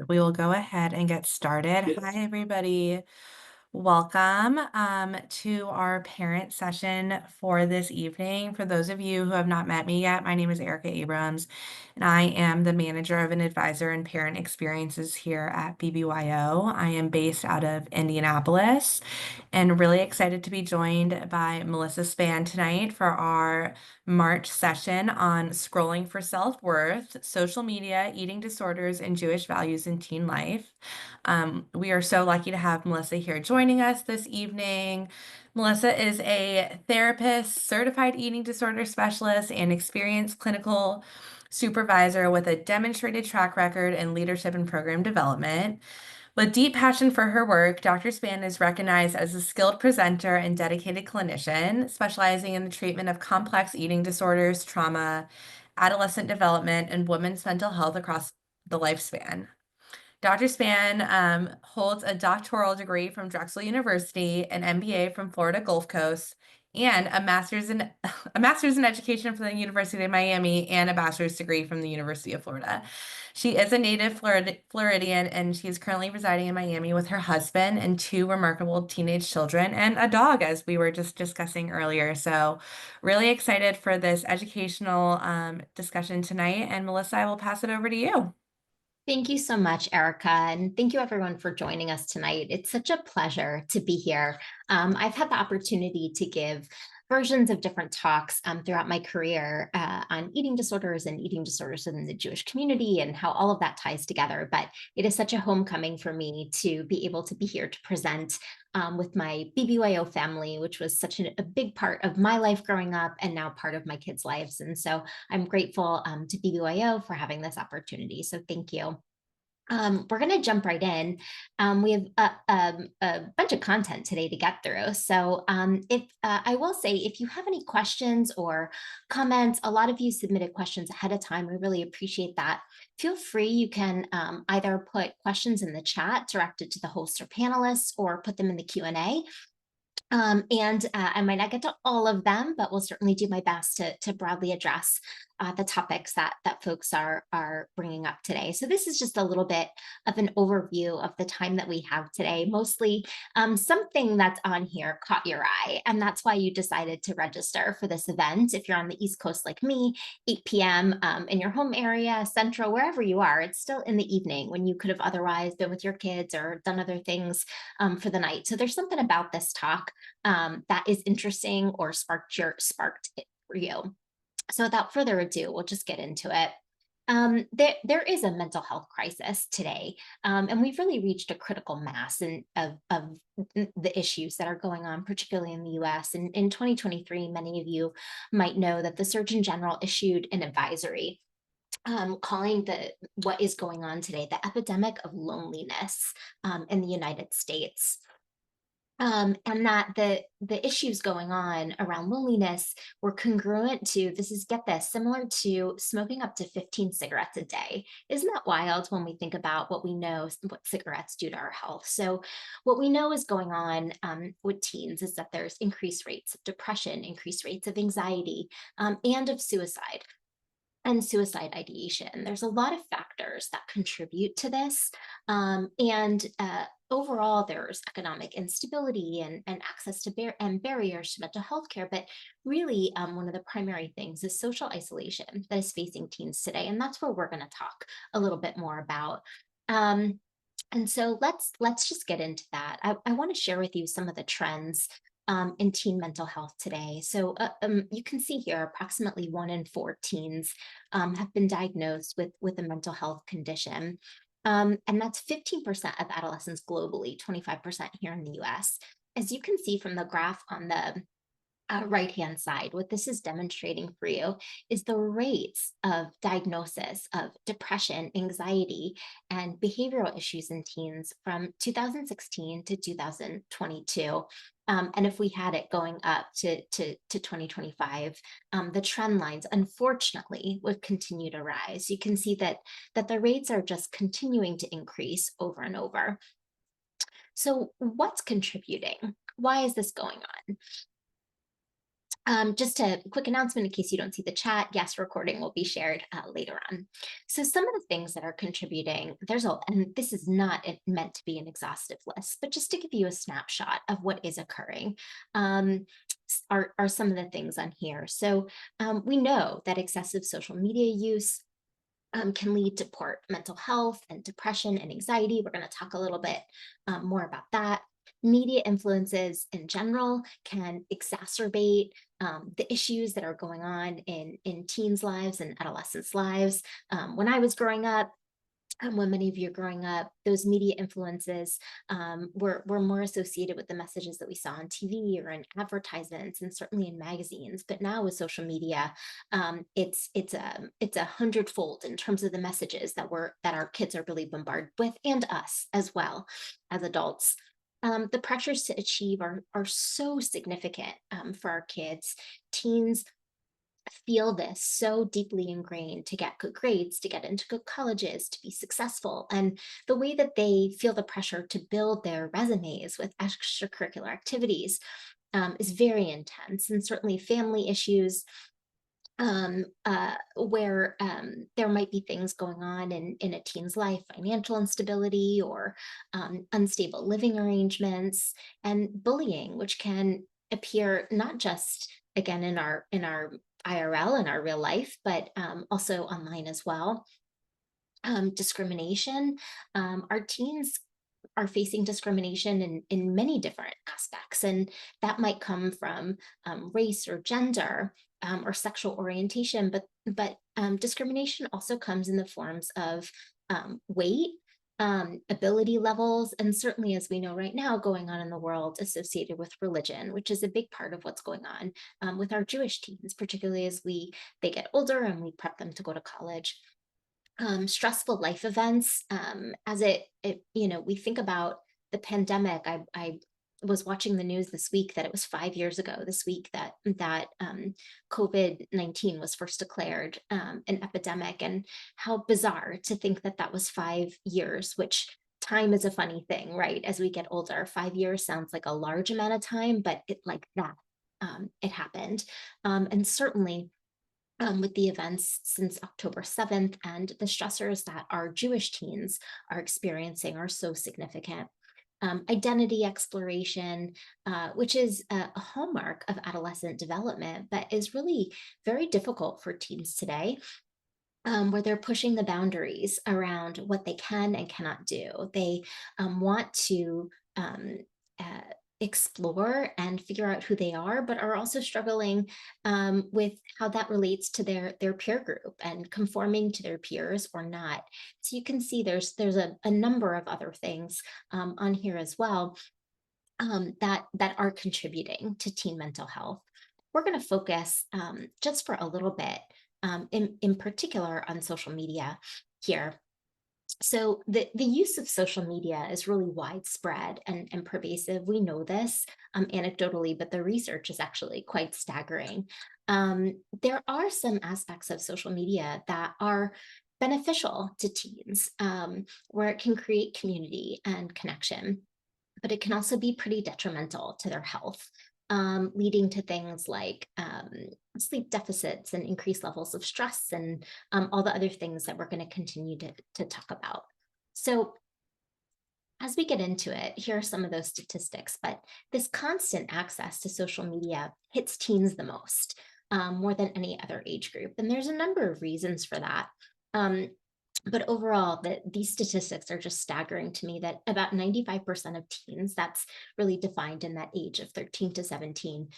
We will go ahead and get started. Hi, everybody. Welcome to our parent session for this evening. For those of you who have not met me yet, my name is Erica Abrams, and I am the manager of an advisor and parent experiences here at BBYO. I am based out of Indianapolis and really excited to be joined by Melissa Spann tonight for our March session on scrolling for self-worth, social media, eating disorders, and Jewish values in teen life. We are so lucky to have Melissa here joining us this evening. Melissa is a therapist, certified eating disorder specialist, and experienced clinical supervisor with a demonstrated track record in leadership and program development. With deep passion for her work, Dr. Spann is recognized as a skilled presenter and dedicated clinician, specializing in the treatment of complex eating disorders, trauma, adolescent development, and women's mental health across the lifespan. Dr. Spann holds a doctoral degree from Drexel University, an MBA from Florida Gulf Coast, and a master's in a master's in education from the University of Miami and a bachelor's degree from the University of Florida. She is a native Floridian, and she is currently residing in Miami with her husband and two remarkable teenage children and a dog, as we were just discussing earlier. So, really excited for this educational discussion tonight. And Melissa, I will pass it over to you. Thank you so much, Erica, and thank you everyone for joining us tonight. It's such a pleasure to be here. I've had the opportunity to give versions of different talks throughout my career on eating disorders and eating disorders in the Jewish community and how all of that ties together. But it is such a homecoming for me to be able to be here to present with my BBYO family, which was such a big part of my life growing up and now part of my kids' lives. And so I'm grateful to BBYO for having this opportunity. So thank you. We're going to jump right in. We have a bunch of content today to get through. So if I will say, if you have any questions or comments, a lot of you submitted questions ahead of time. We really appreciate that. Feel free. You can either put questions in the chat directed to the host or panelists or put them in the Q&A. I might not get to all of them, but we'll certainly do my best to broadly address the topics that folks are bringing up today. So this is just a little bit of an overview of the time that we have today. Mostly something that's on here caught your eye, and that's why you decided to register for this event. If you're on the East Coast like me, 8 p.m. In your home area, Central, wherever you are, it's still in the evening when you could have otherwise been with your kids or done other things for the night. So there's something about this talk that is interesting or sparked it for you. So without further ado, we'll just get into it. There is a mental health crisis today, and we've really reached a critical mass of the issues that are going on, particularly in the US. And in 2023, many of you might know that the Surgeon General issued an advisory calling what is going on today the epidemic of loneliness in the United States. And that the issues going on around loneliness were congruent to, this is, get this, similar to smoking up to 15 cigarettes a day. Isn't that wild when we think about what we know, what cigarettes do to our health? So what we know is going on with teens is that there's increased rates of depression, increased rates of anxiety, and of suicide and suicide ideation. There's a lot of factors that contribute to this. Overall, there's economic instability and access to and barriers to mental health care. But really, one of the primary things is social isolation that is facing teens today. And that's where we're going to talk a little bit more about. And so let's just get into that. I want to share with you some of the trends in teen mental health today. So you can see here, approximately 1 in 4 teens have been diagnosed with a mental health condition. And that's 15% of adolescents globally, 25% here in the US. As you can see from the graph on the right-hand side, what this is demonstrating for you is the rates of diagnosis of depression, anxiety, and behavioral issues in teens from 2016 to 2022. And if we had it going up to 2025, the trend lines, unfortunately, would continue to rise. You can see that the rates are just continuing to increase over and over. So what's contributing? Why is this going on? Just a quick announcement in case you don't see the chat. Yes, recording will be shared later on. So some of the things that are contributing, and this is not meant to be an exhaustive list, but just to give you a snapshot of what is occurring, are some of the things on here. So we know that excessive social media use can lead to poor mental health and depression and anxiety. We're going to talk a little bit more about that. Media influences in general can exacerbate the issues that are going on in teens' lives and adolescents' lives. When I was growing up, when many of you are growing up, those media influences were more associated with the messages that we saw on TV or in advertisements and certainly in magazines. But now with social media, it's a hundredfold in terms of the messages that our kids are really bombarded with, and us as well as adults. The pressures to achieve are so significant for our kids. Teens feel this so deeply ingrained to get good grades, to get into good colleges, to be successful. And the way that they feel the pressure to build their resumes with extracurricular activities is very intense. And certainly family issues where there might be things going on in a teen's life, financial instability or unstable living arrangements, and bullying, which can appear not just again in our IRL, in our real life, but also online as well. Discrimination. Our teens are facing discrimination in many different aspects, and that might come from race or gender or sexual orientation, but discrimination also comes in the forms of weight, ability levels, and certainly, as we know right now, going on in the world associated with religion, which is a big part of what's going on with our Jewish teens, particularly as they get older and we prep them to go to college. Stressful life events, as we think about the pandemic. I was watching the news this week that it was 5 years ago this week that COVID-19 was first declared an epidemic, and how bizarre to think that that was 5 years, which time is a funny thing, right? As we get older, 5 years sounds like a large amount of time, but like that, it happened. And certainly with the events since October 7th, and the stressors that our Jewish teens are experiencing are so significant. Identity exploration, which is a hallmark of adolescent development, but is really very difficult for teens today, where they're pushing the boundaries around what they can and cannot do. They want to uh, explore and figure out who they are, but are also struggling with how that relates to their peer group and conforming to their peers or not. So you can see there's a number of other things on here as well that are contributing to teen mental health. We're going to focus just for a little bit, in particular, on social media here. So the use of social media is really widespread and pervasive. We know this anecdotally, but the research is actually quite staggering. There are some aspects of social media that are beneficial to teens, where it can create community and connection, but it can also be pretty detrimental to their health, leading to things like sleep deficits and increased levels of stress and all the other things that we're going to continue to talk about. So as we get into it, here are some of those statistics, but this constant access to social media hits teens the most, more than any other age group. And there's a number of reasons for that. But overall, these statistics are just staggering to me, that about 95% of teens, that's really defined in that age of 13 to 17,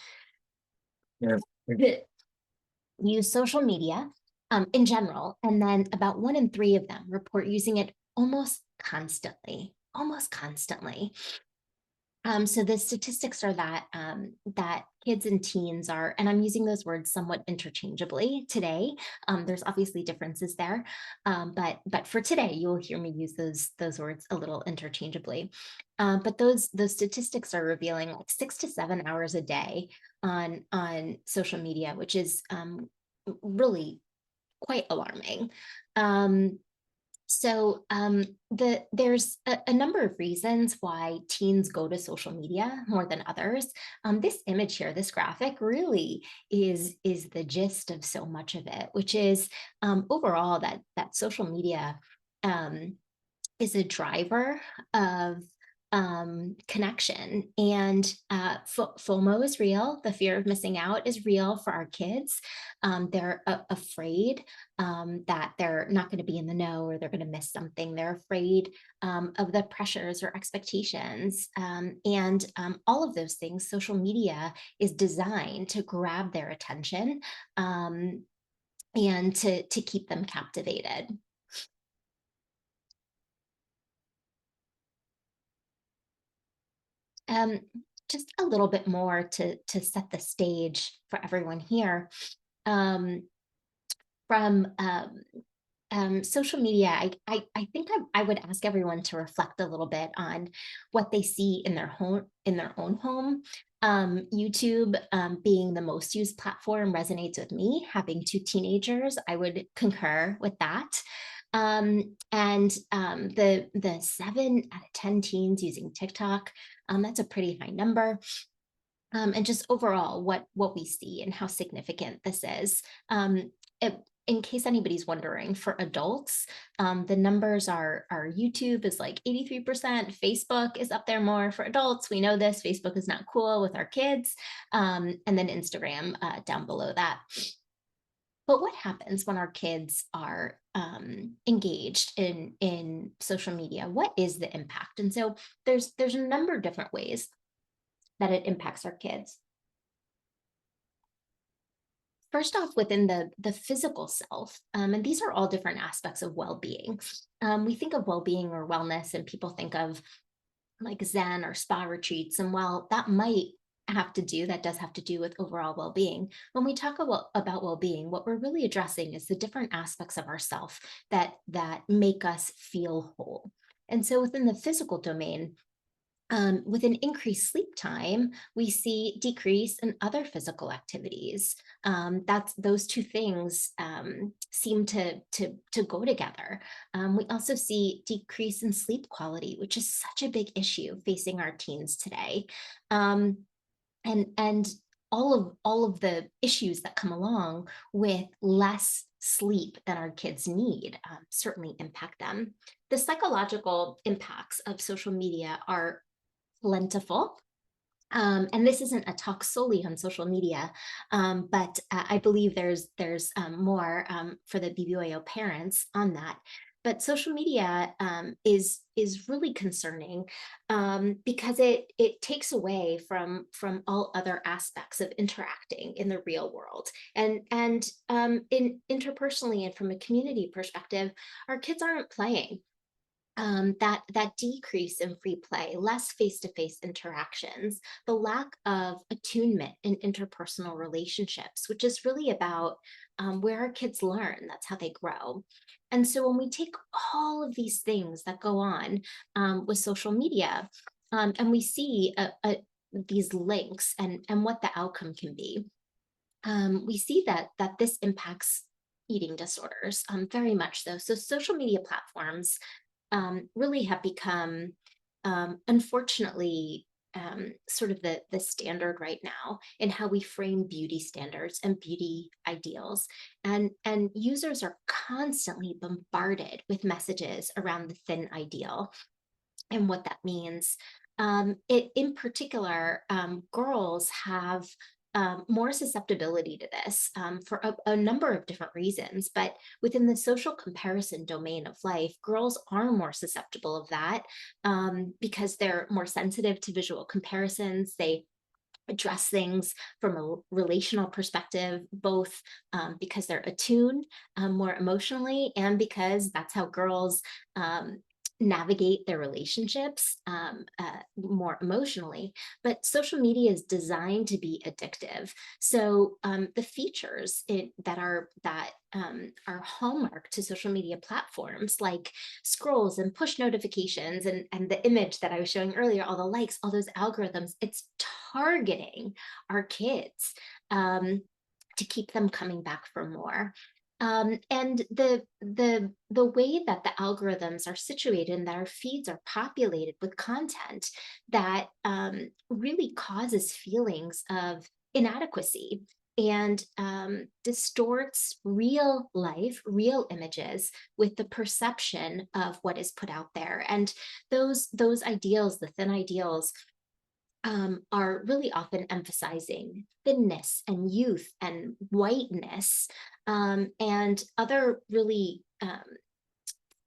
yeah, use social media in general. And then about 1 in 3 of them report using it almost constantly, almost constantly. So the statistics are that kids and teens are, and I'm using those words somewhat interchangeably today. There's obviously differences there, but for today, you will hear me use those words a little interchangeably. But those statistics are revealing like 6 to 7 hours a day on social media, which is really quite alarming. So there's a number of reasons why teens go to social media more than others. This image here, this graphic, really is the gist of so much of it, which is overall that social media um, is a driver of connection. And FOMO is real. The fear of missing out is real for our kids. They're afraid that they're not going to be in the know or they're going to miss something. They're afraid of the pressures or expectations. And all of those things, social media is designed to grab their attention and to keep them captivated. Um, just a little bit more to set the stage for everyone here. Um, from social media, I think I would ask everyone to reflect a little bit on what they see in their own home. YouTube being the most used platform resonates with me. Having two teenagers, I would concur with that. And the 7 out of 10 teens using TikTok, that's a pretty high number. And just overall, what we see and how significant this is. It, in case anybody's wondering, for adults, the numbers are YouTube is like 83%. Facebook is up there more for adults. We know this. Facebook is not cool with our kids. And then Instagram down below that. But what happens when our kids are engaged in social media? What is the impact? And so there's a number of different ways that it impacts our kids. First off, within the physical self, and these are all different aspects of well-being. We think of well-being or wellness, and people think of like Zen or spa retreats. And while that does have to do with overall well-being. When we talk about well-being, what we're really addressing is the different aspects of ourself that make us feel whole. And so within the physical domain, with an increased sleep time, we see decrease in other physical activities. That's those two things seem to go together. We also see decrease in sleep quality, which is such a big issue facing our teens today. And all of the issues that come along with less sleep than our kids need certainly impact them. The psychological impacts of social media are plentiful. And this isn't a talk solely on social media, but I believe there's more for the BBYO parents on that. But social media is really concerning because it takes away from all other aspects of interacting in the real world, and in interpersonally and from a community perspective, our kids aren't playing. That decrease in free play, less face-to-face interactions, the lack of attunement in interpersonal relationships, which is really about where our kids learn. That's how they grow. And so when we take all of these things that go on with social media, and we see these links and what the outcome can be, we see that this impacts eating disorders very much so. So social media platforms really have become, unfortunately, sort of the standard right now in how we frame beauty standards and beauty ideals. And users are constantly bombarded with messages around the thin ideal and what that means. In particular, girls have more susceptibility to this for a number of different reasons. But within the social comparison domain of life, girls are more susceptible of that because they're more sensitive to visual comparisons. They address things from a relational perspective, both because they're attuned more emotionally and because that's how girls navigate their relationships more emotionally. But social media is designed to be addictive. So the features that are hallmark to social media platforms, like scrolls and push notifications and the image that I was showing earlier, all the likes, all those algorithms, it's targeting our kids to keep them coming back for more. And the way that the algorithms are situated and that our feeds are populated with content that really causes feelings of inadequacy and distorts real life, real images with the perception of what is put out there. And those ideals, the thin ideals, are really often emphasizing thinness and youth and whiteness, and other really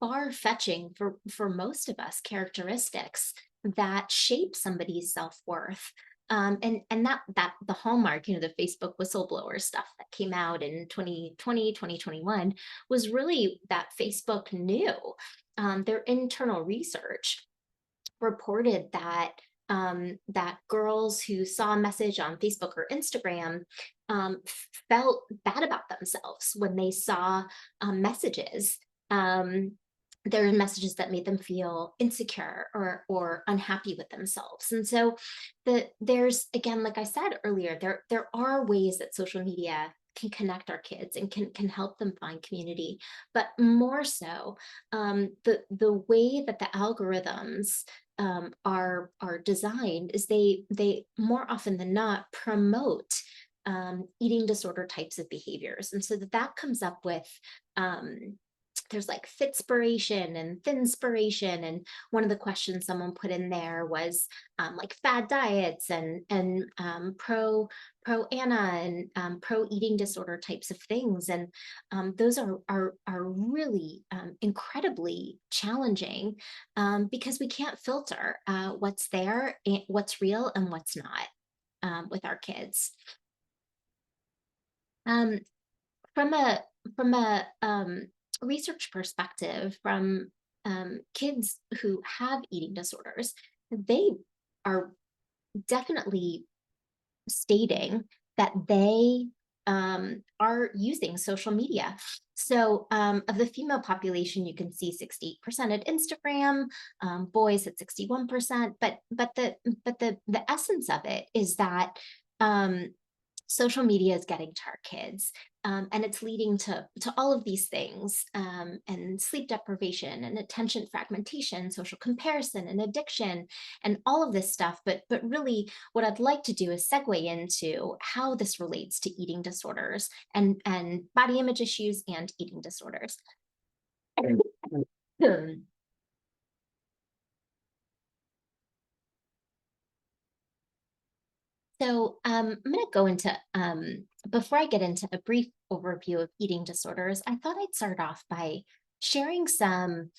far-fetching for most of us characteristics that shape somebody's self-worth. And that the hallmark, the Facebook whistleblower stuff that came out in 2020, 2021 was really that Facebook knew. Their internal research reported that that girls who saw a message on Facebook or Instagram felt bad about themselves when they saw messages. Um, there are messages that made them feel insecure or unhappy with themselves. And so there's, again, like I said earlier, there are ways that social media can connect our kids and can help them find community, but more so, the way that the algorithms are designed is they more often than not promote eating disorder types of behaviors, and so that comes up with there's like fitspiration and thinspiration. And one of the questions someone put in there was like fad diets and pro Anna and pro eating disorder types of things. And those are really incredibly challenging, because we can't filter what's there, what's real and what's not, with our kids. Um, from a research perspective, from kids who have eating disorders, they are definitely stating that they are using social media. So of the female population, you can see 68% at Instagram, boys at 61%. But the essence of it is that social media is getting to our kids, and it's leading to all of these things, and sleep deprivation and attention fragmentation, social comparison and addiction, and all of this stuff. But really, what I'd like to do is segue into how this relates to eating disorders and body image issues and eating disorders. So I'm going to go into, before I get into a brief overview of eating disorders, I thought I'd start off by sharing some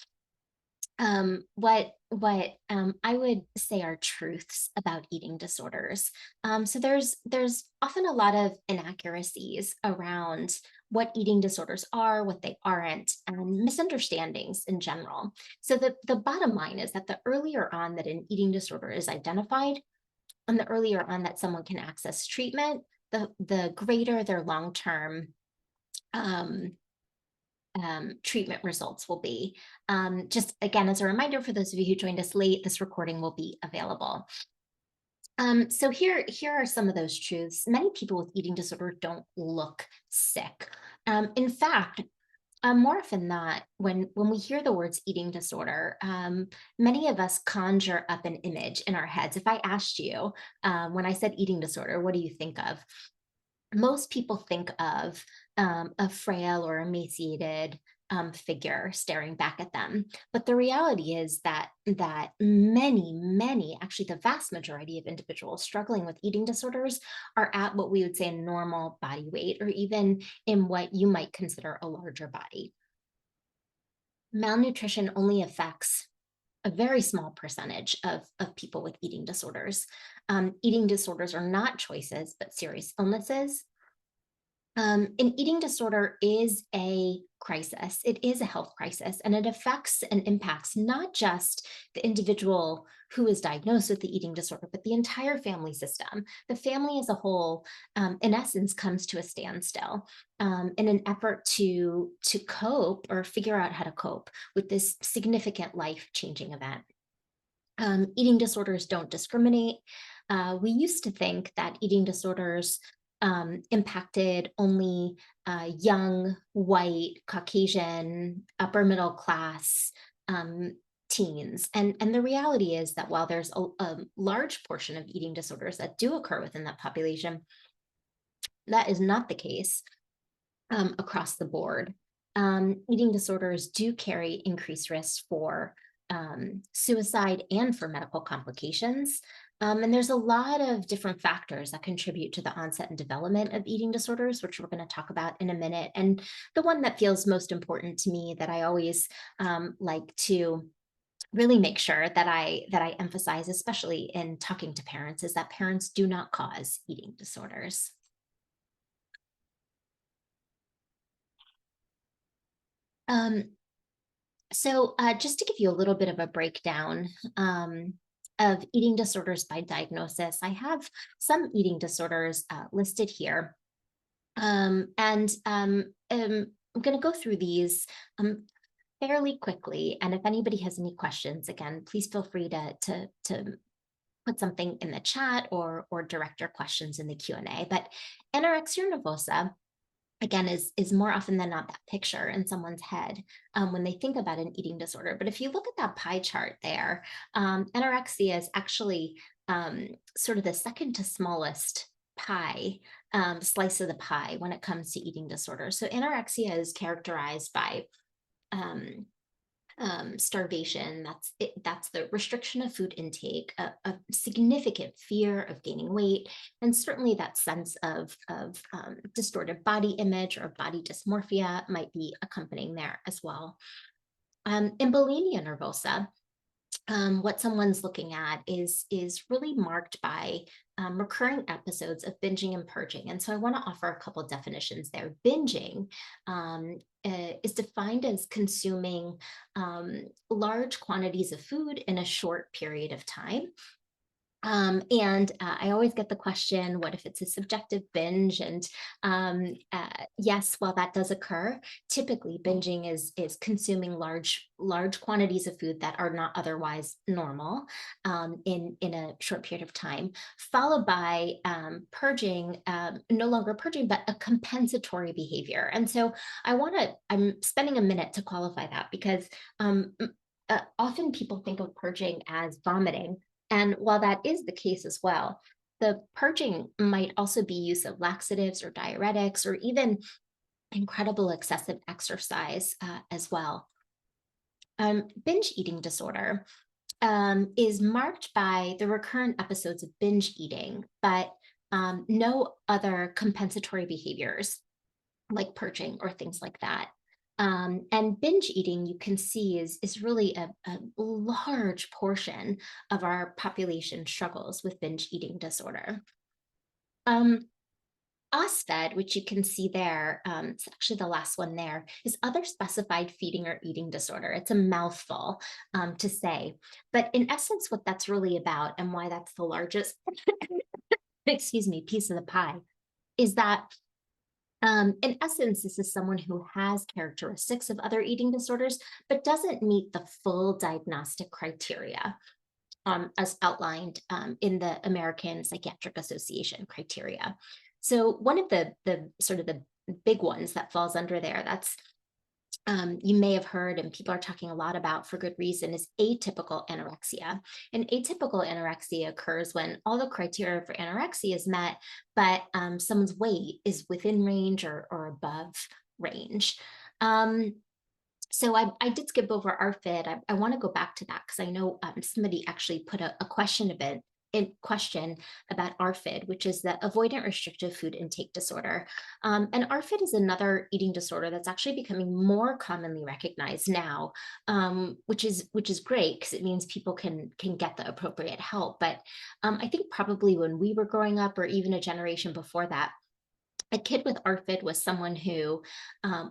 what I would say are truths about eating disorders. So there's often a lot of inaccuracies around what eating disorders are, what they aren't, and misunderstandings in general. So the bottom line is that the earlier on that an eating disorder is identified, and the earlier on that someone can access treatment, the greater their long-term um, treatment results will be. Just again, as a reminder for those of you who joined us late, this recording will be available. So here are some of those truths. Many people with eating disorder don't look sick. In fact, more often than not, when we hear the words eating disorder, many of us conjure up an image in our heads. If I asked you, when I said eating disorder, what do you think of? Most people think of a frail or emaciated figure staring back at them. But the reality is that many, actually the vast majority of individuals struggling with eating disorders are at what we would say a normal body weight, or even in what you might consider a larger body. Malnutrition only affects a very small percentage of people with eating disorders. Eating disorders are not choices, but serious illnesses. An eating disorder is a crisis. It is a health crisis, and it affects and impacts not just the individual who is diagnosed with the eating disorder, but the entire family system. The family as a whole, in essence, comes to a standstill in an effort to cope or figure out how to cope with this significant life-changing event. Eating disorders don't discriminate. We used to think that eating disorders impacted only young, white, Caucasian, upper middle class um, teens. And the reality is that while there's a large portion of eating disorders that do occur within that population, that is not the case across the board. Eating disorders do carry increased risk for suicide and for medical complications. And there's a lot of different factors that contribute to the onset and development of eating disorders, which we're going to talk about in a minute. And the one that feels most important to me that I always like to really make sure that I emphasize, especially in talking to parents, is that parents do not cause eating disorders. Um, So, just to give you a little bit of a breakdown of eating disorders by diagnosis, I have some eating disorders listed here. I'm going to go through these fairly quickly. And if anybody has any questions, again, please feel free to put something in the chat or direct your questions in the Q&A. But anorexia nervosa, again, is more often than not that picture in someone's head when they think about an eating disorder. But if you look at that pie chart there, anorexia is actually sort of the second to smallest pie slice of the pie when it comes to eating disorders. So anorexia is characterized by um, starvation. That's the restriction of food intake, a significant fear of gaining weight, and certainly that sense of distorted body image or body dysmorphia might be accompanying there as well. In bulimia nervosa, what someone's looking at is really marked by recurring episodes of binging and purging. And so I want to offer a couple definitions there. Binging is defined as consuming large quantities of food in a short period of time. I always get the question, what if it's a subjective binge? And yes, while that does occur, typically binging is consuming large quantities of food that are not otherwise normal in a short period of time, followed by purging, no longer purging, but a compensatory behavior. And so I'm spending a minute to qualify that because often people think of purging as vomiting. And while that is the case as well, the purging might also be use of laxatives or diuretics or even incredible excessive exercise as well. Binge eating disorder is marked by the recurrent episodes of binge eating, but no other compensatory behaviors like purging or things like that. And binge eating, you can see, is really a large portion of our population struggles with binge eating disorder. Um, OSFED, which you can see there, it's actually the last one there, is other specified feeding or eating disorder. It's a mouthful to say. But in essence, what that's really about and why that's the largest, excuse me, piece of the pie is that in essence, this is someone who has characteristics of other eating disorders, but doesn't meet the full diagnostic criteria as outlined in the American Psychiatric Association criteria. So one of the sort of the big ones that falls under there, that's you may have heard and people are talking a lot about for good reason, is atypical anorexia. And atypical anorexia occurs when all the criteria for anorexia is met, but someone's weight is within range or above range. So I did skip over ARFID. I want to go back to that because I know somebody actually put a question about ARFID, which is the avoidant restrictive food intake disorder. And ARFID is another eating disorder that's actually becoming more commonly recognized now, which is great because it means people can get the appropriate help. But I think probably when we were growing up, or even a generation before that, a kid with ARFID was someone who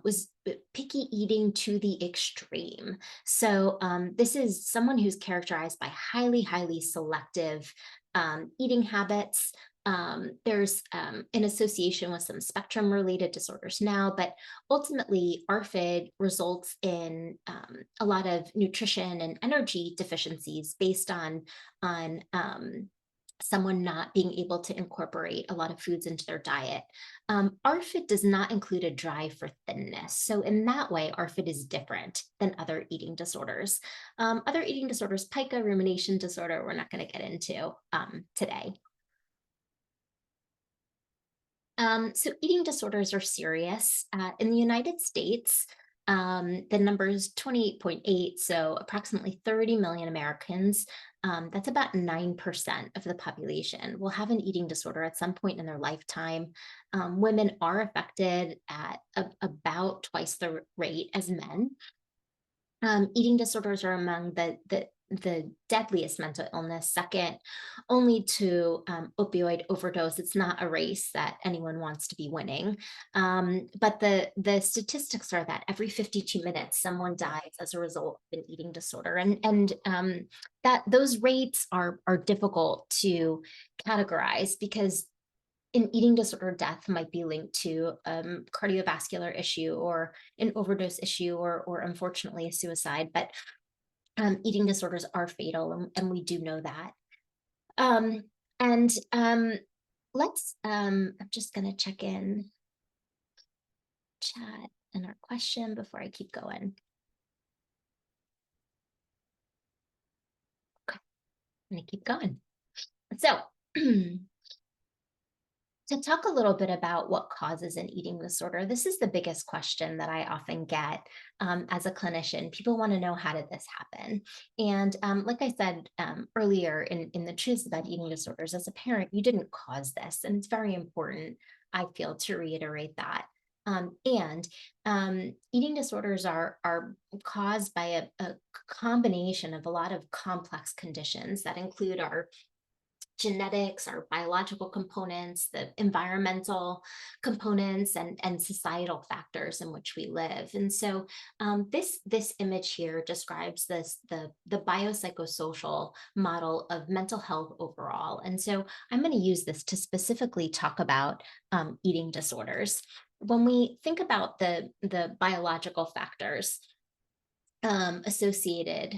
was picky eating to the extreme. So this is someone who's characterized by highly selective eating habits. There's an association with some spectrum related disorders now, but ultimately ARFID results in a lot of nutrition and energy deficiencies based on someone not being able to incorporate a lot of foods into their diet. RFID does not include a drive for thinness. So in that way, RFID is different than other eating disorders. Other eating disorders, pica, rumination disorder, we're not going to get into today. So eating disorders are serious. In the United States, the number is 28.8, so approximately 30 million Americans. That's about 9% of the population will have an eating disorder at some point in their lifetime. Women are affected at about twice the rate as men. Eating disorders are among the deadliest mental illness, second only to opioid overdose. It's not a race that anyone wants to be winning. But the statistics are that every 52 minutes, someone dies as a result of an eating disorder. And that those rates are difficult to categorize because an eating disorder death might be linked to cardiovascular issue or an overdose issue or unfortunately a suicide. But eating disorders are fatal, and we do know that. Um, and I'm just going to check in chat and our question before I keep going. Okay, I'm going to keep going. So, to talk a little bit about what causes an eating disorder, this is the biggest question that I often get as a clinician. People want to know, how did this happen? And like I said earlier in the truths about eating disorders, as a parent, you didn't cause this. And it's very important, I feel, to reiterate that. And eating disorders are caused by a combination of a lot of complex conditions that include our genetics, our biological components, the environmental components, and societal factors in which we live. And so this image here describes the biopsychosocial model of mental health overall. And so I'm going to use this to specifically talk about eating disorders. When we think about the biological factors associated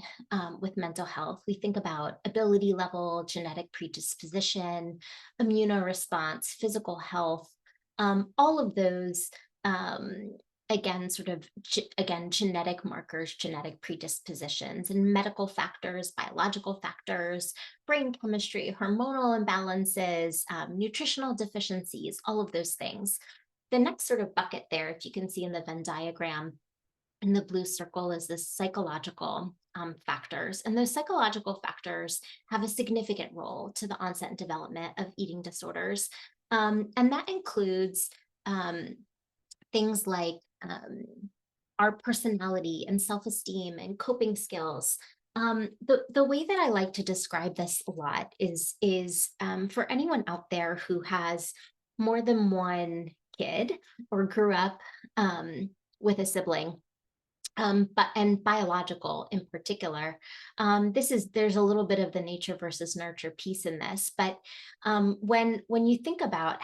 with mental health, we think about ability level, genetic predisposition, immunoresponse, physical health, all of those, again, genetic markers, genetic predispositions, and medical factors, biological factors, brain chemistry, hormonal imbalances, nutritional deficiencies, all of those things. The next sort of bucket there, if you can see in the Venn diagram, and the blue circle is the psychological factors. And those psychological factors have a significant role to the onset and development of eating disorders. And that includes things like our personality and self-esteem and coping skills. The way that I like to describe this a lot is for anyone out there who has more than one kid or grew up with a sibling, and biological in particular. There's a little bit of the nature versus nurture piece in this, but when you think about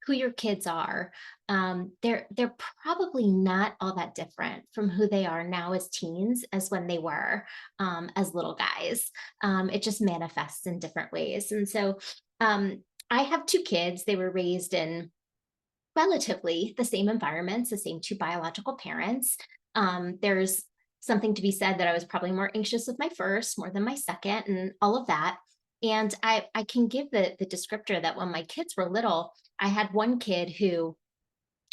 who your kids are, they're probably not all that different from who they are now as teens as when they were as little guys. It just manifests in different ways. And so I have two kids. They were raised in relatively the same environments, the same two biological parents. There's something to be said that I was probably more anxious with my first more than my second and all of that. And I can give the descriptor that when my kids were little, I had one kid who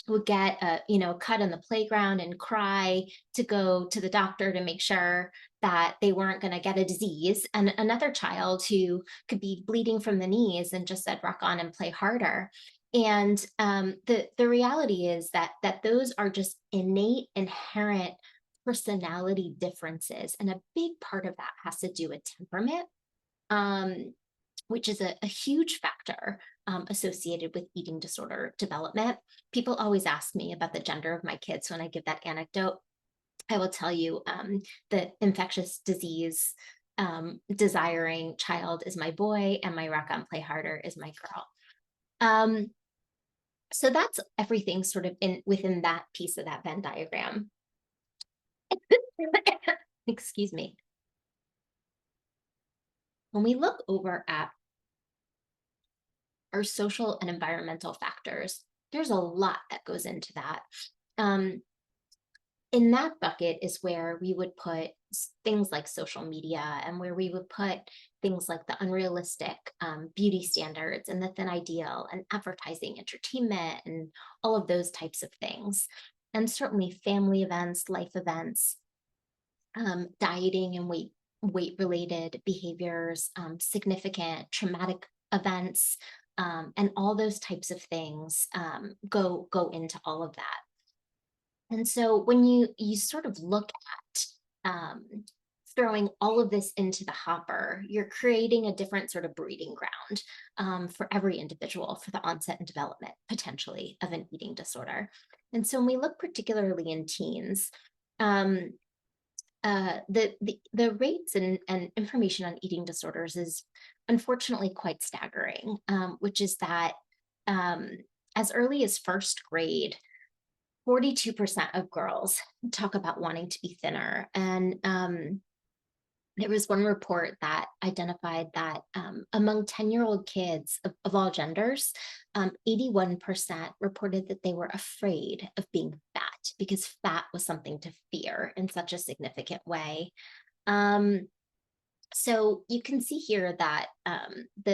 would get a cut in the playground and cry to go to the doctor to make sure that they weren't going to get a disease, and another child who could be bleeding from the knees and just said rock on and play harder. And the reality is that those are just innate, inherent personality differences, and a big part of that has to do with temperament, which is a huge factor associated with eating disorder development. People always ask me about the gender of my kids. When I give that anecdote, I will tell you the infectious disease desiring child is my boy, and my rock on play harder is my girl. So that's everything sort of within that piece of that Venn diagram. Excuse me. When we look over at are social and environmental factors. There's a lot that goes into that. Um, in that bucket is where we would put things like social media, and where we would put things like the unrealistic beauty standards and the thin ideal and advertising, entertainment, and all of those types of things. And certainly family events, life events, dieting and weight related behaviors, significant traumatic events, and all those types of things go into all of that. And so when you sort of look at throwing all of this into the hopper, you're creating a different sort of breeding ground for every individual for the onset and development potentially of an eating disorder. And so when we look particularly in teens, um, the rates and information on eating disorders is unfortunately quite staggering, which is that um, as early as first grade, 42% of girls talk about wanting to be thinner. And there was one report that identified that among 10-year-old kids of all genders, 81% reported that they were afraid of being fat because fat was something to fear in such a significant way. Um, so you can see here that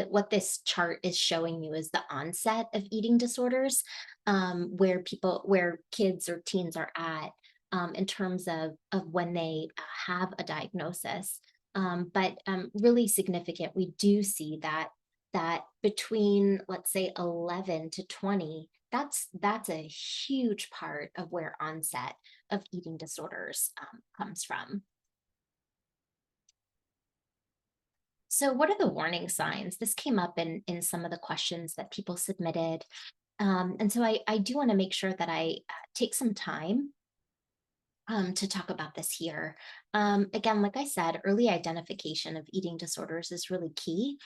what this chart is showing you is the onset of eating disorders, where kids or teens are at in terms of when they have a diagnosis. But really significant, we do see that between, let's say, 11 to 20, that's a huge part of where onset of eating disorders comes from. So what are the warning signs? This came up in some of the questions that people submitted. And so I do want to make sure that I take some time to talk about this here. Again, like I said, early identification of eating disorders is really key.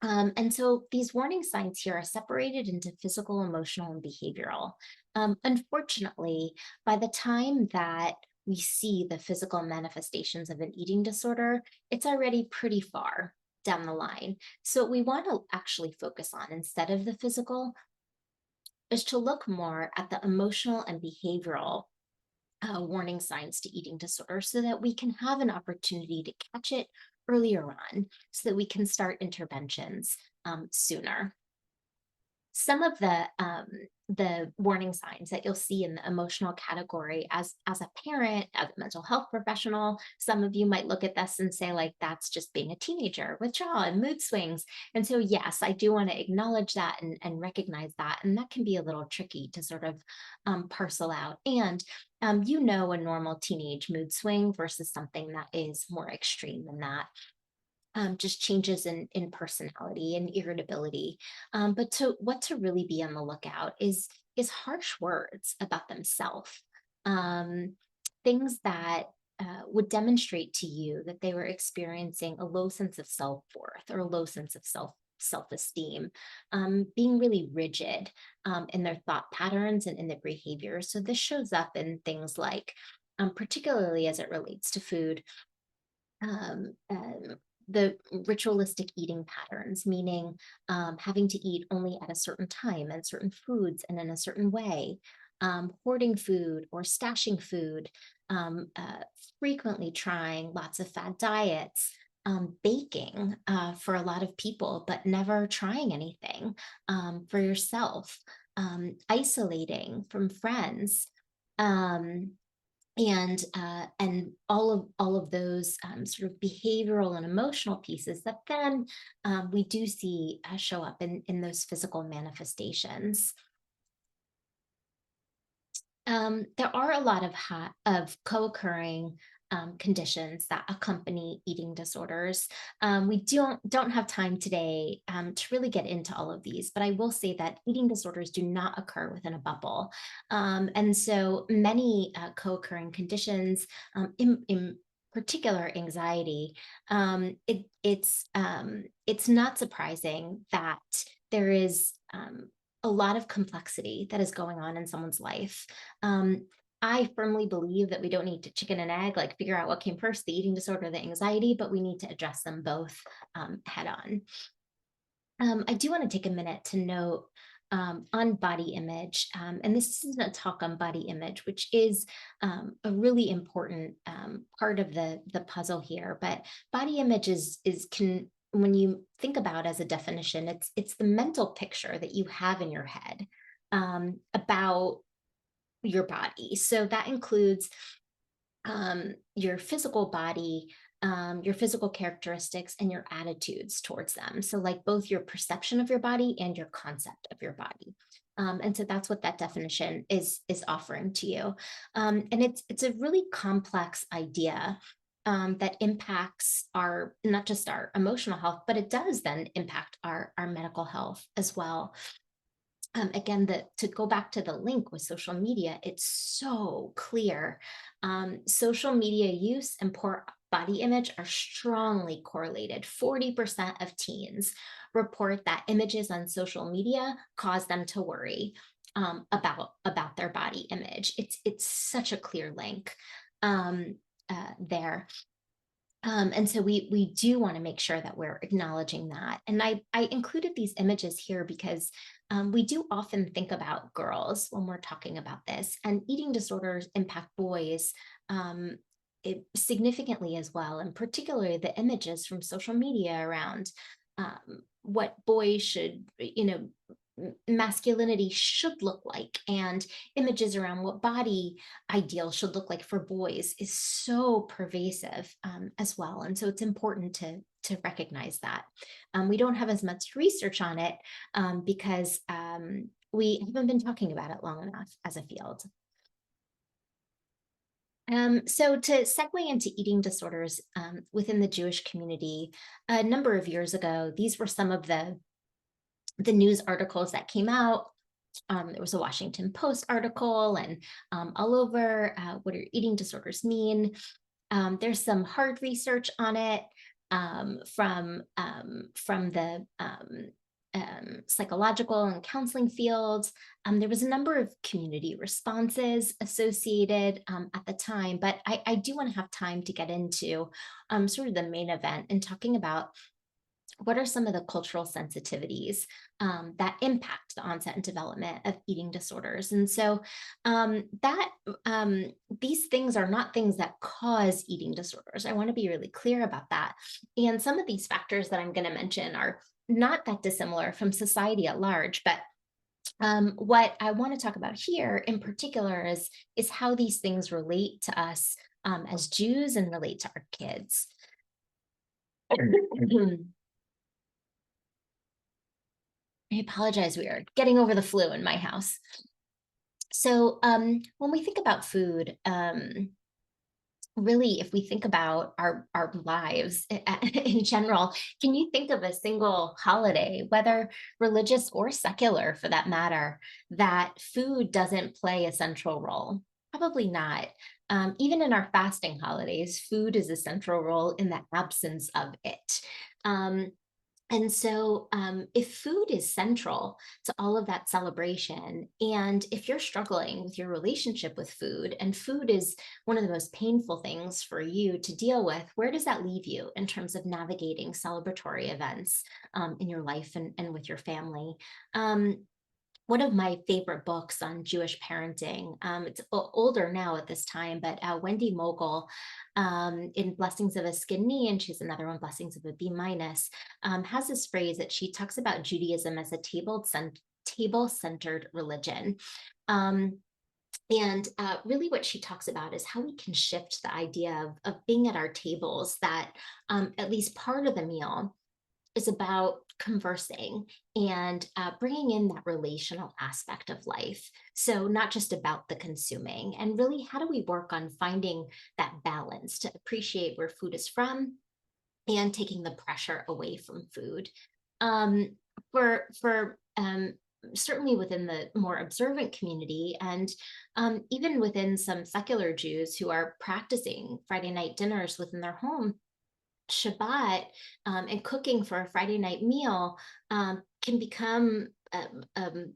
And so these warning signs here are separated into physical, emotional, and behavioral. Unfortunately, by the time that we see the physical manifestations of an eating disorder, it's already pretty far down the line. So what we want to actually focus on instead of the physical is to look more at the emotional and behavioral warning signs to eating disorder so that we can have an opportunity to catch it earlier on so that we can start interventions sooner. Some of the warning signs that you'll see in the emotional category as a parent, as a mental health professional, some of you might look at this and say, like, that's just being a teenager, withdrawal and mood swings. And so, yes, I do want to acknowledge that and recognize that. And that can be a little tricky to sort of parcel out. And you know, a normal teenage mood swing versus something that is more extreme than that. Just changes in personality and irritability. But what to really be on the lookout is harsh words about themselves, um, things that would demonstrate to you that they were experiencing a low sense of self-worth or a low sense of self-esteem, being really rigid in their thought patterns and in their behaviors. So this shows up in things like, particularly as it relates to food, um, um, the ritualistic eating patterns, meaning having to eat only at a certain time and certain foods and in a certain way, hoarding food or stashing food, frequently trying lots of fad diets, baking for a lot of people, but never trying anything for yourself, isolating from friends. Um, and all of those sort of behavioral and emotional pieces that then we do see show up in those physical manifestations. There are a lot of co-occurring conditions that accompany eating disorders. We don't have time today to really get into all of these, but I will say that eating disorders do not occur within a bubble. And so many co-occurring conditions, in particular anxiety, it's not surprising that there is a lot of complexity that is going on in someone's life. Um, I firmly believe that we don't need to chicken and egg, like figure out what came first, the eating disorder, the anxiety, but we need to address them both head on. I do want to take a minute to note on body image, and this isn't a talk on body image, which is a really important part of the puzzle here. But body image is can when you think about as a definition, it's the mental picture that you have in your head about your body. So that includes your physical body, your physical characteristics, and your attitudes towards them. So, like both your perception of your body and your concept of your body. And so that's what that definition is offering to you. And it's a really complex idea that impacts our not just our emotional health, but it does then impact our medical health as well. Again, to go back to the link with social media, it's so clear. Social media use and poor body image are strongly correlated. 40% of teens report that images on social media cause them to worry about their body image. It's such a clear link there. And so we do want to make sure that we're acknowledging that. And I included these images here because we do often think about girls when we're talking about this, and eating disorders impact boys significantly as well, and particularly the images from social media around what boys should, masculinity should look like, and images around what body ideal should look like for boys is so pervasive as well. And so it's important to recognize that. We don't have as much research on it because we haven't been talking about it long enough as a field. So to segue into eating disorders within the Jewish community, a number of years ago, these were some of the news articles that came out. There was a Washington Post article and all over what do eating disorders mean. There's some hard research on it from the psychological and counseling fields. There was a number of community responses associated at the time, but I do want to have time to get into sort of the main event and talking about what are some of the cultural sensitivities that impact the onset and development of eating disorders. And so that these things are not things that cause eating disorders. I want to be really clear about that. And some of these factors that I'm going to mention are not that dissimilar from society at large, but what I want to talk about here in particular is how these things relate to us as Jews and relate to our kids. I apologize, we are getting over the flu in my house. So when we think about food, really, if we think about our lives in general, can you think of a single holiday, whether religious or secular for that matter, that food doesn't play a central role? Probably not. Even in our fasting holidays, food is a central role in the absence of it. Um, and so, if food is central to all of that celebration, and if you're struggling with your relationship with food, and food is one of the most painful things for you to deal with, where does that leave you in terms of navigating celebratory events in your life and with your family? One of my favorite books on Jewish parenting. It's older now at this time, but Wendy Mogul in Blessings of a Skin Knee, and she's another one, Blessings of a B minus, has this phrase that she talks about Judaism as a table-centered religion. And really what she talks about is how we can shift the idea of being at our tables, that at least part of the meal is about conversing and bringing in that relational aspect of life. So, not just about the consuming. And really, how do we work on finding that balance to appreciate where food is from and taking the pressure away from food? Um, for certainly within the more observant community, and even within some secular Jews who are practicing Friday night dinners within their home, Shabbat and cooking for a Friday night meal can become a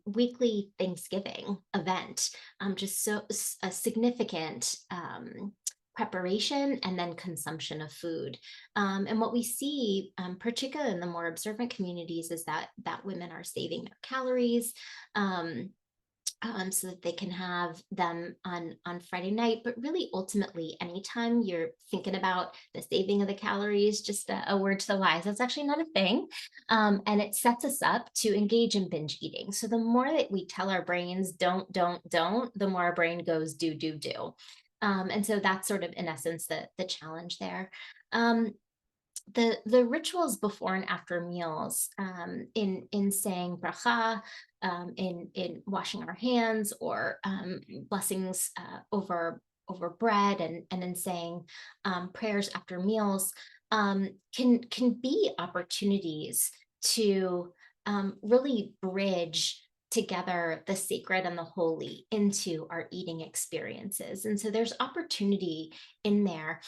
weekly Thanksgiving event, just so a significant preparation and then consumption of food. And what we see, particularly in the more observant communities, is that women are saving their calories. Um, so that they can have them on Friday night. But really, ultimately, anytime you're thinking about the saving of the calories, just a word to the wise, that's actually not a thing. And it sets us up to engage in binge eating. So the more that we tell our brains, don't, the more our brain goes, do. And so that's sort of, in essence, the challenge there. Um, the rituals before and after meals, in saying bracha, in washing our hands, or blessings over bread, and in saying prayers after meals, can be opportunities to really bridge together the sacred and the holy into our eating experiences. And so there's opportunity in there,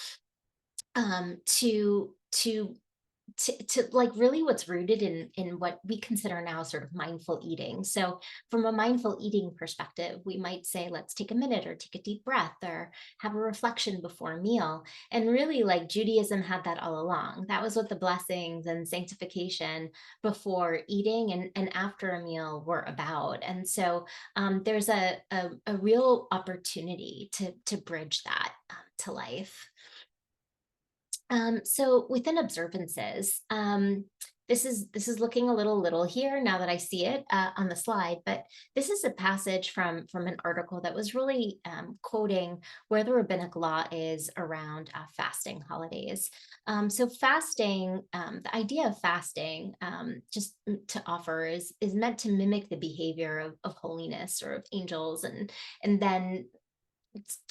to like really what's rooted in what we consider now sort of mindful eating. So from a mindful eating perspective, we might say, let's take a minute or take a deep breath or have a reflection before a meal. And really, like, Judaism had that all along. That was what the blessings and sanctification before eating and after a meal were about. And so there's a real opportunity to bridge that to life. So within observances, this is looking a little here now that I see it on the slide, but this is a passage from an article that was really quoting where the rabbinic law is around fasting holidays. So fasting, the idea of fasting, just to offer, is meant to mimic the behavior of holiness or of angels, and then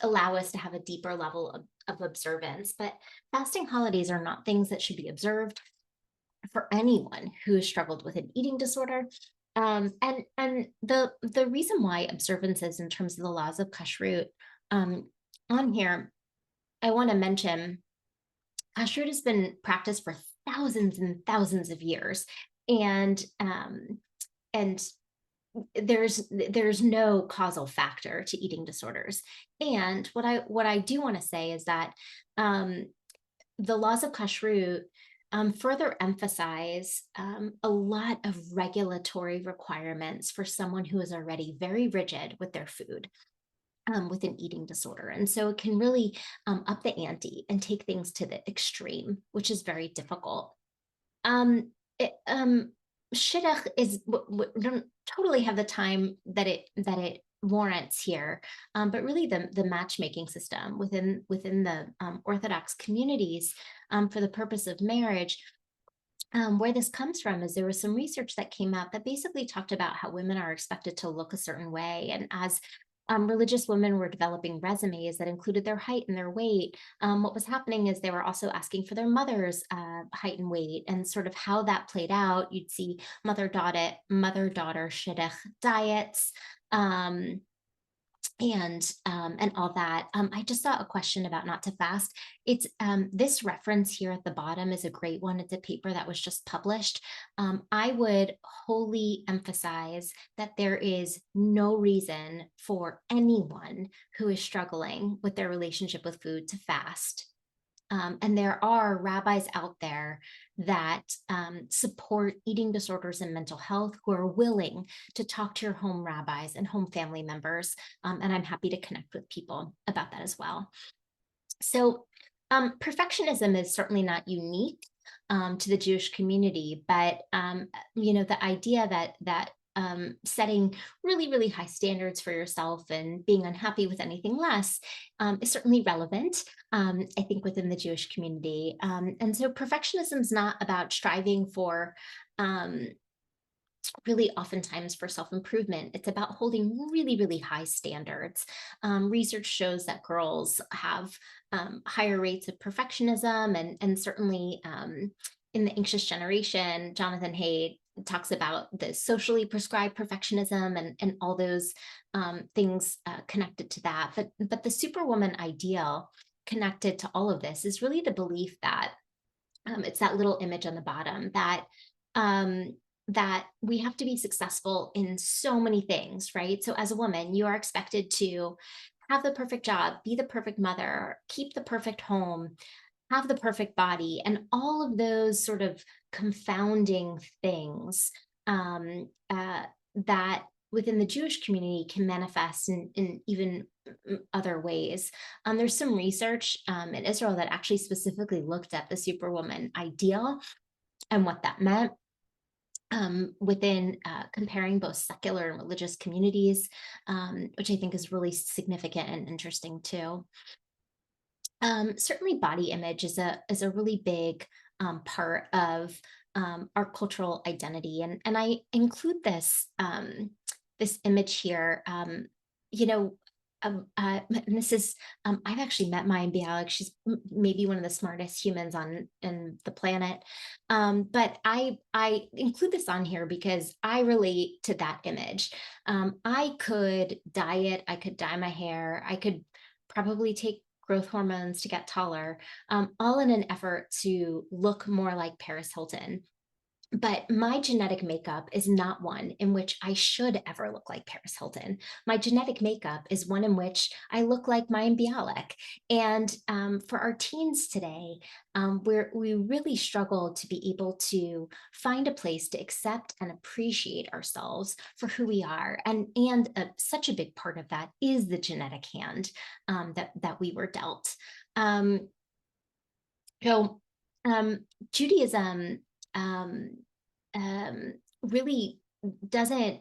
allow us to have a deeper level of observance. But fasting holidays are not things that should be observed for anyone who has struggled with an eating disorder. And the reason why observances in terms of the laws of kashrut, on here, I want to mention kashrut has been practiced for thousands and thousands of years, and there's no causal factor to eating disorders. And what I do want to say is that um, the laws of kashrut further emphasize a lot of regulatory requirements for someone who is already very rigid with their food, with an eating disorder. And so it can really up the ante and take things to the extreme, which is very difficult. It, shidduch is don't totally have the time that it warrants here, but really the matchmaking system within the Orthodox communities, for the purpose of marriage. Where this comes from is there was some research that came out that basically talked about how women are expected to look a certain way. And as religious women were developing resumes that included their height and their weight, what was happening is they were also asking for their mother's height and weight, and sort of how that played out. You'd see mother-daughter shidduch diets, um, and all that. I just saw a question about not to fast. It's this reference here at the bottom is a great one. It's a paper that was just published. I would wholly emphasize that there is no reason for anyone who is struggling with their relationship with food to fast. And there are rabbis out there that support eating disorders and mental health, who are willing to talk to your home rabbis and home family members. And I'm happy to connect with people about that as well. So perfectionism is certainly not unique to the Jewish community, but the idea that setting really, really high standards for yourself and being unhappy with anything less is certainly relevant, I think, within the Jewish community. And so perfectionism is not about striving for um, really oftentimes for self-improvement. It's about holding really, really high standards. Research shows that girls have higher rates of perfectionism, and certainly in the anxious generation, Jonathan Haidt talks about the socially prescribed perfectionism and all those things connected to that. But the superwoman ideal connected to all of this is really the belief that it's that little image on the bottom, um, that we have to be successful in so many things, right? So as a woman, you are expected to have the perfect job, be the perfect mother, keep the perfect home, have the perfect body, and all of those sort of confounding things that within the Jewish community can manifest in even other ways. There's some research in Israel that actually specifically looked at the superwoman ideal and what that meant within comparing both secular and religious communities, which I think is really significant and interesting too. Certainly, body image is a really big part of our cultural identity, and I include this image here. You know, and this is I've actually met Maya Bialik. She's maybe one of the smartest humans on the planet, but I include this on here because I relate to that image. I could dye it. I could dye my hair. I could probably take growth hormones to get taller, all in an effort to look more like Paris Hilton. But my genetic makeup is not one in which I should ever look like Paris Hilton. My genetic makeup is one in which I look like Mayim Bialik. And for our teens today, we really struggle to be able to find a place to accept and appreciate ourselves for who we are. And such a big part of that is the genetic hand that we were dealt. Um, so um, Judaism um, um, really doesn't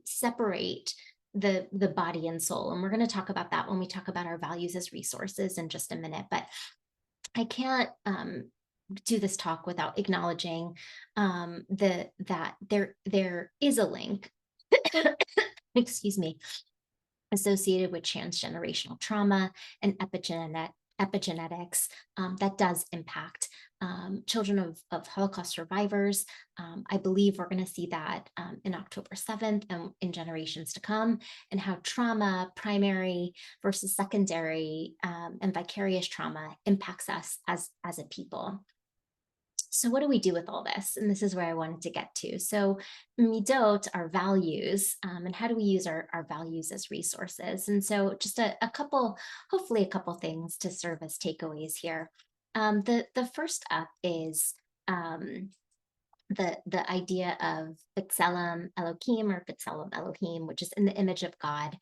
separate the body and soul, and we're going to talk about that when we talk about our values as resources in just a minute. But I can't do this talk without acknowledging that there is a link, excuse me, associated with transgenerational trauma and epigenetics that does impact children of Holocaust survivors. I believe we're going to see that in October 7th and in generations to come, and how trauma, primary versus secondary, and vicarious trauma impacts us as a people. So what do we do with all this? And this is where I wanted to get to. So midot, our values, and how do we use our values as resources? And so just a couple, hopefully a couple things to serve as takeaways here. The first up is the idea of B'Tselem Elohim, or B'Tselem Elohim, which is in the image of God.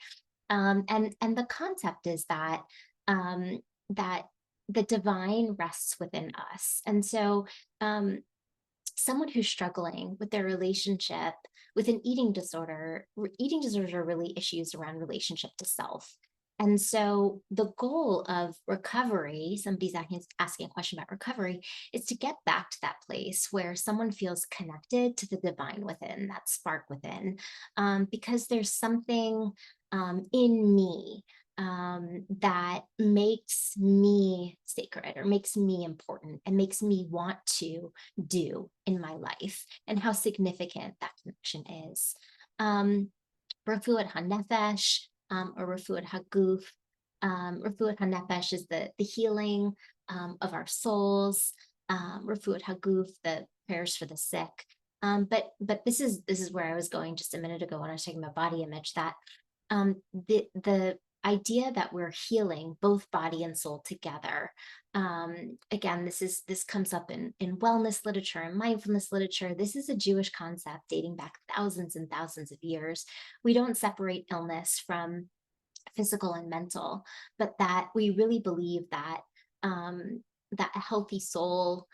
And the concept is that that the divine rests within us. And so someone who's struggling with their relationship with an eating disorders are really issues around relationship to self. And so the goal of recovery, somebody's asking a question about recovery, is to get back to that place where someone feels connected to the divine within, that spark within, because there's something in me that makes me sacred, or makes me important, and makes me want to do in my life, and how significant that connection is. Refuat HaNefesh, or Refuat HaGuf. Refuat HaNefesh is the healing of our souls. Refuat HaGuf, the prayers for the sick. But this is where I was going just a minute ago when I was talking about body image, that the idea that we're healing both body and soul together. Again, this comes up in wellness literature and mindfulness literature. This is a Jewish concept dating back thousands and thousands of years. We don't separate illness from physical and mental, but that we really believe that that a healthy soul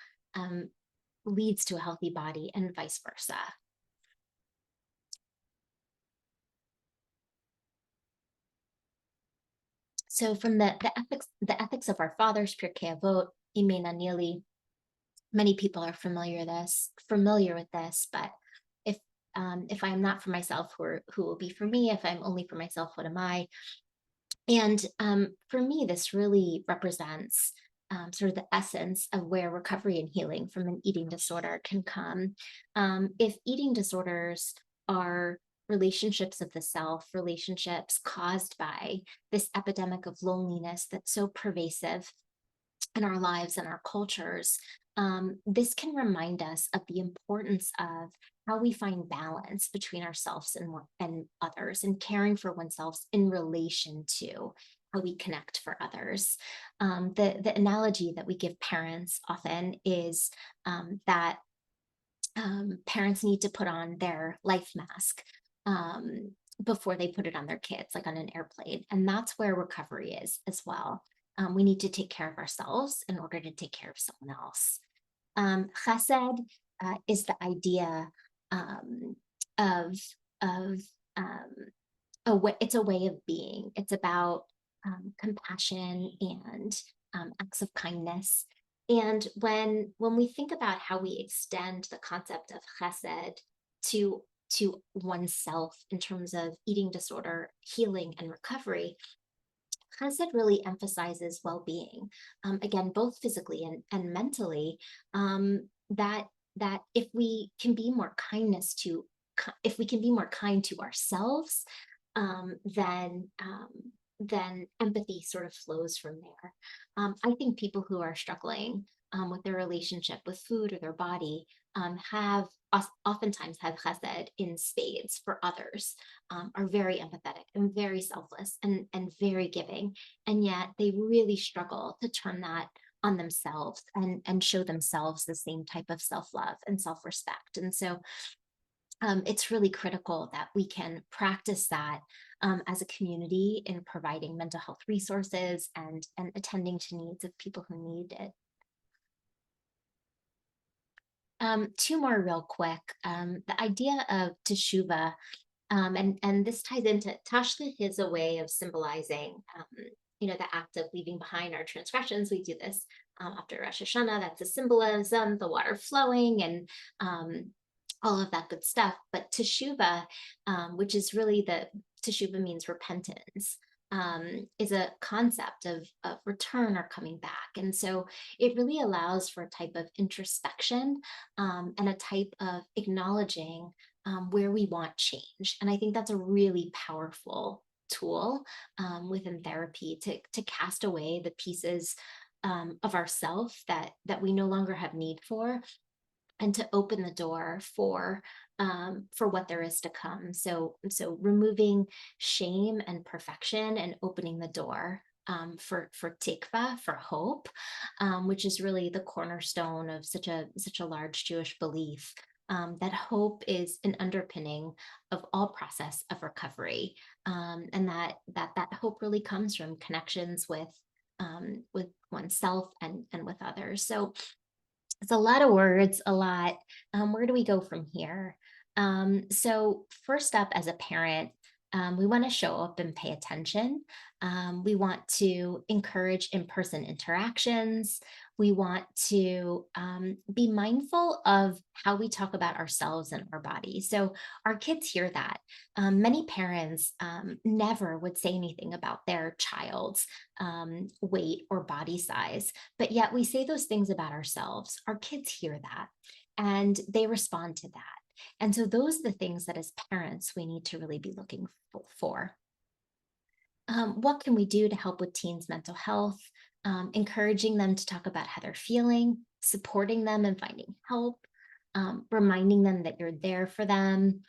leads to a healthy body, and vice versa. So from the ethics of our fathers, Pirkei Avot, Imei Nili, many people are familiar with this, but if I am not for myself, who will be for me? If I'm only for myself, what am I? And for me, this really represents sort of the essence of where recovery and healing from an eating disorder can come. If eating disorders are relationships of the self, relationships caused by this epidemic of loneliness that's so pervasive in our lives and our cultures, this can remind us of the importance of how we find balance between ourselves and others, and caring for oneself in relation to how we connect for others. The analogy that we give parents often is that parents need to put on their life mask before they put it on their kids, like on an airplane. And that's where recovery is as well. We need to take care of ourselves in order to take care of someone else. Chesed is the idea um, of of um, it's a way of being. It's about compassion and acts of kindness. And when we think about how we extend the concept of chesed to oneself in terms of eating disorder, healing, and recovery, chesed really emphasizes well-being. Again, both physically and mentally. That if we can be more kindness to if we can be more kind to ourselves, um, then um, then empathy sort of flows from there. I think people who are struggling with their relationship with food or their body have oftentimes have chesed in spades for others, are very empathetic and very selfless and very giving, and yet they really struggle to turn that on themselves and show themselves the same type of self-love and self-respect. And so it's really critical that we can practice that as a community in providing mental health resources and attending to needs of people who need it. Two more real quick. The idea of teshuva, and this ties into tashlit is a way of symbolizing, the act of leaving behind our transgressions. We do this after Rosh Hashanah. That's a symbolism, the water flowing, and all of that good stuff. But teshuva, which is really teshuva means repentance, is a concept of return or coming back. And so it really allows for a type of introspection and a type of acknowledging where we want change. And I think that's a really powerful tool within therapy to cast away the pieces of ourself that we no longer have need for, and to open the door for what there is to come. So removing shame and perfection and opening the door for tikva, for hope, which is really the cornerstone of such a large Jewish belief. That hope is an underpinning of all process of recovery, and that hope really comes from connections with oneself and with others. So it's a lot of words, a lot. Where do we go from here? So first up, as a parent, we want to show up and pay attention. We want to encourage in-person interactions. We want to be mindful of how we talk about ourselves and our bodies. So our kids hear that. Many parents never would say anything about their child's weight or body size, but yet we say those things about ourselves. Our kids hear that and they respond to that. And so those are the things that as parents we need to really be looking for. What can we do to help with teens' mental health? Encouraging them to talk about how they're feeling, supporting them and finding help, reminding them that you're there for them,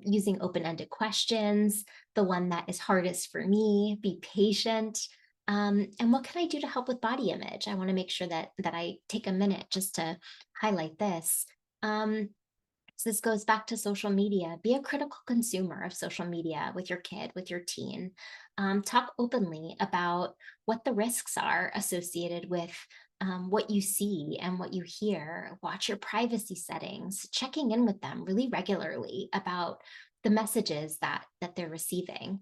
using open-ended questions, the one that is hardest for me, be patient. And what can I do to help with body image? I want to make sure that I take a minute just to highlight this. So this goes back to social media. Be a critical consumer of social media with your kid, with your teen. Talk openly about what the risks are associated with what you see and what you hear. Watch your privacy settings, checking in with them really regularly about the messages that they're receiving.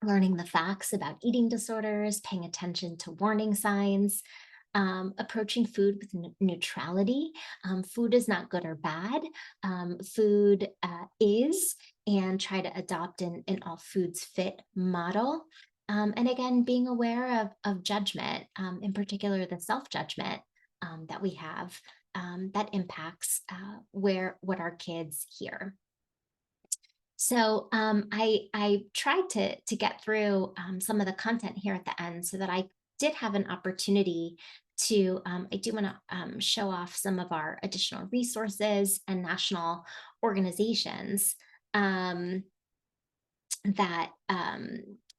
Learning the facts about eating disorders, paying attention to warning signs, approaching food with neutrality. Food is not good or bad. Food is, and try to adopt an all foods fit model. And again, being aware of judgment, in particular the self-judgment that we have that impacts what our kids hear. So I tried to get through some of the content here at the end so that I did have an opportunity to, I do want to show off some of our additional resources and national organizations that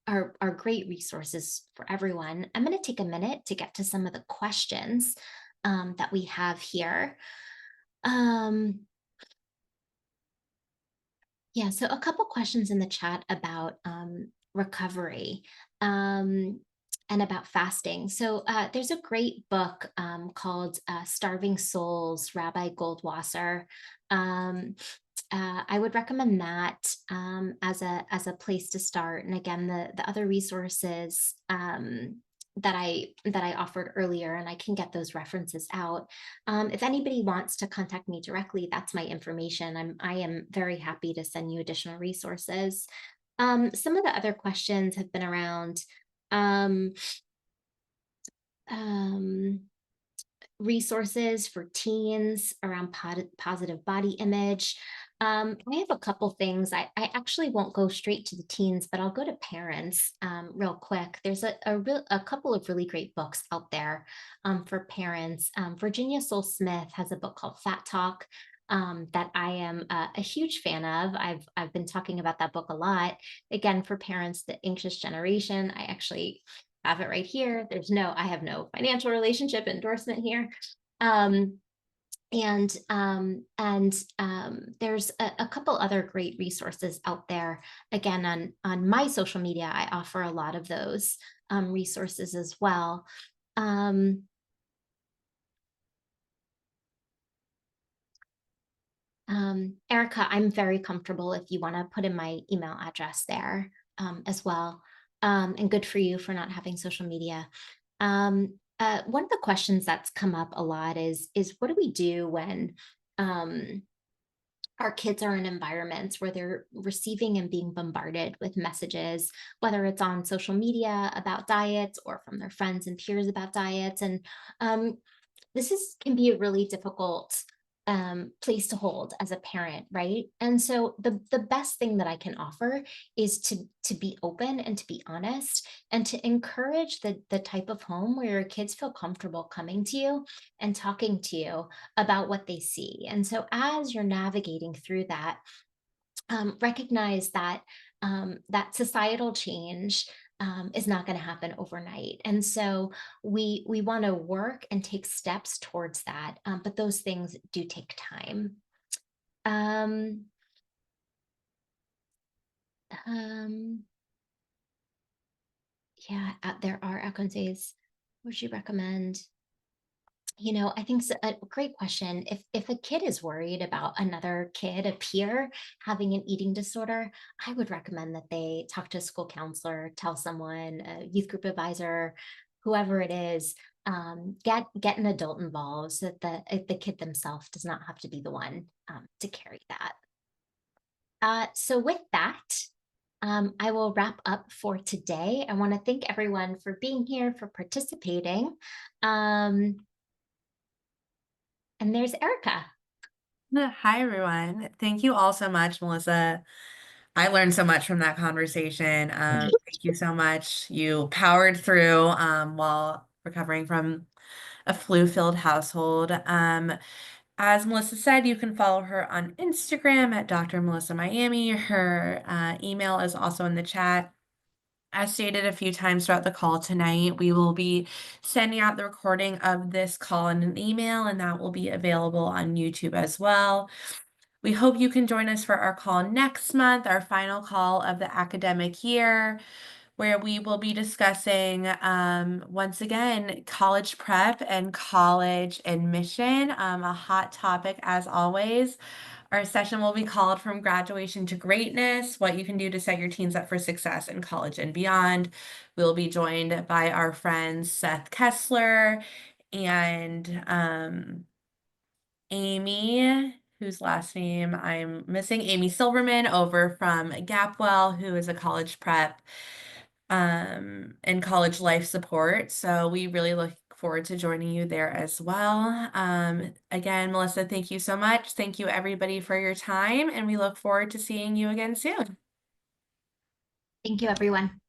are great resources for everyone. I'm going to take a minute to get to some of the questions that we have here. Um, Yeah, so a couple questions in the chat about recovery and about fasting. So there's a great book called Starving Souls, Rabbi Goldwasser. Um, I would recommend that as a place to start. And again, the other resources that I offered earlier, and I can get those references out. If anybody wants to contact me directly, that's my information. I am very happy to send you additional resources. Some of the other questions have been around um, um, resources for teens around positive body image. I have a couple things. I actually won't go straight to the teens, but I'll go to parents real quick. There's a couple of really great books out there for parents. Virginia Soul Smith has a book called Fat Talk. That I am a huge fan of. I've been talking about that book a lot. Again, for parents, the anxious generation. I actually have it right here. I have no financial relationship endorsement here. Um, there's a couple other great resources out there. Again, on my social media, I offer a lot of those resources as well. Um, Erica, I'm very comfortable if you want to put in my email address there as well. And good for you for not having social media. One of the questions that's come up a lot is what do we do when our kids are in environments where they're receiving and being bombarded with messages, whether it's on social media about diets or from their friends and peers about diets. And um, can be a really difficult place to hold as a parent, right? And so the best thing that I can offer is to be open and to be honest and to encourage the type of home where your kids feel comfortable coming to you and talking to you about what they see. And so as you're navigating through that, recognize that that societal change is not going to happen overnight, and so we want to work and take steps towards that. But those things do take time. Um, um, yeah, there are outcomes. Would you recommend? I think it's a great question. If a kid is worried about another kid, a peer, having an eating disorder, I would recommend that they talk to a school counselor, tell someone, a youth group advisor, whoever it is, get an adult involved so that the kid themselves does not have to be the one to carry that. So with that, I will wrap up for today. I want to thank everyone for being here, for participating. Um, and there's Erica. Hi, everyone. Thank you all so much, Melissa. I learned so much from that conversation. Thank you so much. You powered through while recovering from a flu-filled household. As Melissa said, you can follow her on Instagram at Dr. Melissa Miami. Her email is also in the chat. As stated a few times throughout the call tonight, we will be sending out the recording of this call in an email, and that will be available on YouTube as well. We hope you can join us for our call next month, our final call of the academic year, where we will be discussing, once again, college prep and college admission, a hot topic as always. Our session will be called From Graduation to Greatness, What You Can Do to Set Your Teens Up for Success in College and Beyond. We'll be joined by our friends Seth Kessler and Amy, whose last name I'm missing, Amy Silverman over from Gapwell, who is a college prep and college life support. So we really look forward to joining you there as well. Again, Melissa, thank you so much. Thank you everybody for your time, and we look forward to seeing you again soon. Thank you, everyone.